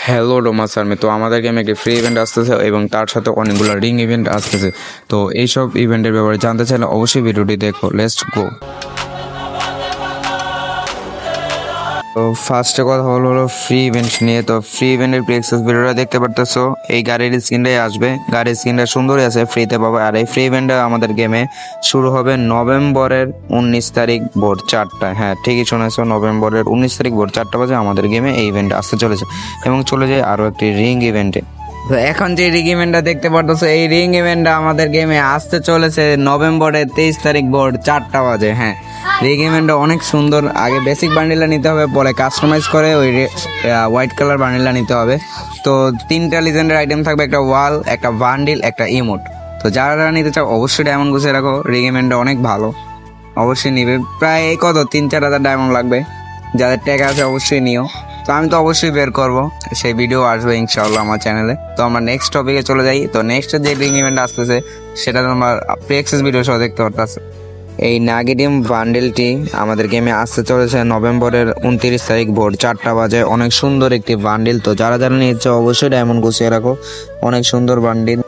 Hello Roma's army, তো আমাদের গেমে একটি ফ্রি ইভেন্ট আসতেছে এবং তার সাথে অনেকগুলো রিং ইভেন্ট আসতেছে। তো এইসব ইভেন্টের ব্যাপারে জানতে চাইলে অবশ্যই ভিডিওটি দেখো। Let's go. তো ফার্স্টে কথা হলো ফ্রি ইভেন্ট নিয়ে। তো ফ্রি ইভেন্টের প্রিএক্সেস ভিডিওটা দেখতে পারতেছো, এই গাড়ির স্ক্রিনটাই আসবে। গাড়ির স্ক্রিনটা সুন্দরই আছে, ফ্রিতে পাবে। আর এই ফ্রি ইভেন্টটা আমাদের গেমে শুরু হবে নভেম্বরের 19 তারিখ ভোর 4টায়। হ্যাঁ, ঠিকই শুনেছো, নভেম্বরের 19 তারিখ ভোর 4টা বাজে আমাদের গেমে এই ইভেন্ট আসতে চলেছে এবং চলে যায় আরও একটি রিং ইভেন্টে। তো এখন যে রিং ইভেন্টটা দেখতে পারতেছো, এই রিং ইভেন্টটা আমাদের গেমে আসতে চলেছে নভেম্বরের 23 তারিখ ভোর 4টা বাজে। হ্যাঁ, রিং ইভেন্টটা অনেক সুন্দর। আগে বেসিক বান্ডিলটা নিতে হবে, পরে কাস্টমাইজ করে ওই হোয়াইট কালার বান্ডিলটা নিতে হবে। তো 3টা লিজেন্ডের আইটেম থাকবে, একটা ওয়াল, একটা বান্ডিল, একটা ইমোট। তো যারা যারা নিতে চাও অবশ্যই ডায়মন্ড গুছিয়ে রাখো, রিং ইভেন্টটা অনেক ভালো, অবশ্যই নিবে। প্রায় কত 3-4 হাজার ডায়মন্ড লাগবে, যাদের ট্যাগ আছে অবশ্যই নিও। তো আমি তো অবশ্যই বের করব, সেই ভিডিও আসবে ইনশাআল্লাহ আমার চ্যানেলে। তো আমরা নেক্সট টপিকে চলে যাই। তো নেক্সট যে রিং ইভেন্ট আসতেছে সেটা তোমরা প্রিএক্সেস ভিডিও সহ দেখতে পারতেছে। এই নাগিডিম বান্ডেলটি আমাদের গেমে আসতে চলেছে নভেম্বরের 29 তারিখ ভোর 4টা বাজে। অনেক সুন্দর একটি বান্ডিল। তো যারা যারা নিচ্ছে অবশ্যই ডায়মন্ড গুছিয়ে রাখো, অনেক সুন্দর বান্ডিল।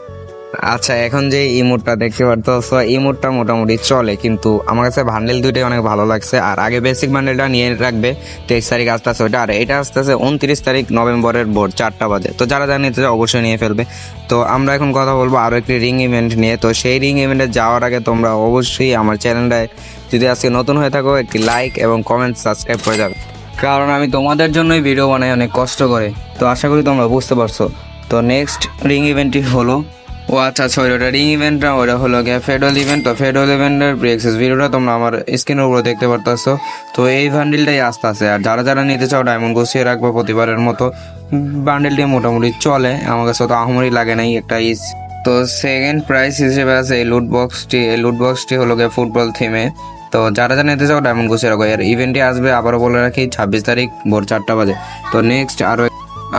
আচ্ছা, এখন যে ইমোটটা দেখতে পারতো, ইমোটটা মোটামুটি চলে, কিন্তু আমার কাছে বান্ডেল দুইটাই অনেক ভালো লাগছে। আর আগে বেসিক বান্ডেলটা নিয়ে রাখবে, 23 তারিখ আসতেছে ওইটা, আর এটা আসতেছে 29 তারিখ নভেম্বরের ভোর 4টা বাজে। তো যারা যারা নিতে চায় অবশ্যই নিয়ে ফেলবে। তো আমরা এখন কথা বলবো আরও একটি রিং ইভেন্ট নিয়ে। তো সেই রিং ইভেন্টে যাওয়ার আগে তোমরা অবশ্যই আমার চ্যানেলটায় যদি আজকে নতুন হয়ে থাকো একটি লাইক এবং কমেন্ট সাবস্ক্রাইব করে যাবে, কারণ আমি তোমাদের জন্যই ভিডিও বানাই অনেক কষ্ট করে। তো আশা করি তোমরা বুঝতে পারছো। তো নেক্সট রিং ইভেন্টটি হলো, ও আচ্ছা সরি, ওটা রিং ইভেন্ট না, ওটা হলো গিয়ে ফেডারেল ইভেন্ট। তো ফেডারেল ইভেন্টের প্রিএক্সেস ভিডিওটা তোমরা আমার স্ক্রিনের উপরে দেখতে পারতেছো। তো এই বান্ডিলটাই আসতে আছে। আর যারা যারা নিতে চাও ডায়মন্ড গুছিয়ে রাখবো প্রতিবারের মতো। বান্ডিলটি মোটামুটি চলে, আমার কাছে তো আহামরি লাগে নাই একটা ইস। তো সেকেন্ড প্রাইস হিসেবে আছে এই লুট বক্সটি। এই লুট বক্সটি হলো গিয়ে ফুটবল থিমে। তো যারা যারা নিতে চাও ডায়মন্ড গুছিয়ে রাখো। এর ইভেন্টটি আসবে আবারও বলে রাখি 26 তারিখ ভোর 4টা বাজে। তো নেক্সট আরও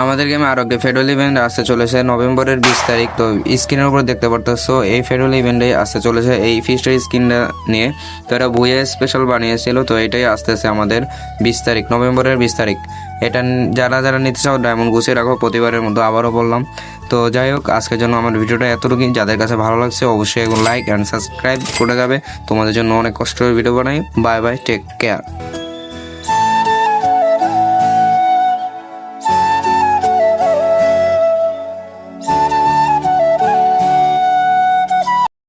আমাদের গেমে আরও একটা ফেডারেল ইভেন্ট আসতে চলেছে নভেম্বরের 20 তারিখ। তো স্ক্রিনের উপর দেখতে পারতেছো, এই ফেডারেল ইভেন্টে আসতে চলেছে এই ফিস্টের স্ক্রিনটা নিয়ে। তো এটা বুয়ে স্পেশাল বানিয়েছিল। তো এটাই আসতেছে আমাদের 20 তারিখ, নভেম্বরের 20 তারিখ। এটা যারা যারা নিতে চাও ডায়মন্ড গুছিয়ে রাখো প্রতিবারের মতো, আবারও বললাম। তো যাই হোক, আজকের জন্য আমার ভিডিওটা এতটুকুই। যাদের কাছে ভালো লাগছে অবশ্যই লাইক অ্যান্ড সাবস্ক্রাইব করে যাবে, তোমাদের জন্য অনেক কষ্ট করে ভিডিও বানাই। Bye bye, take care.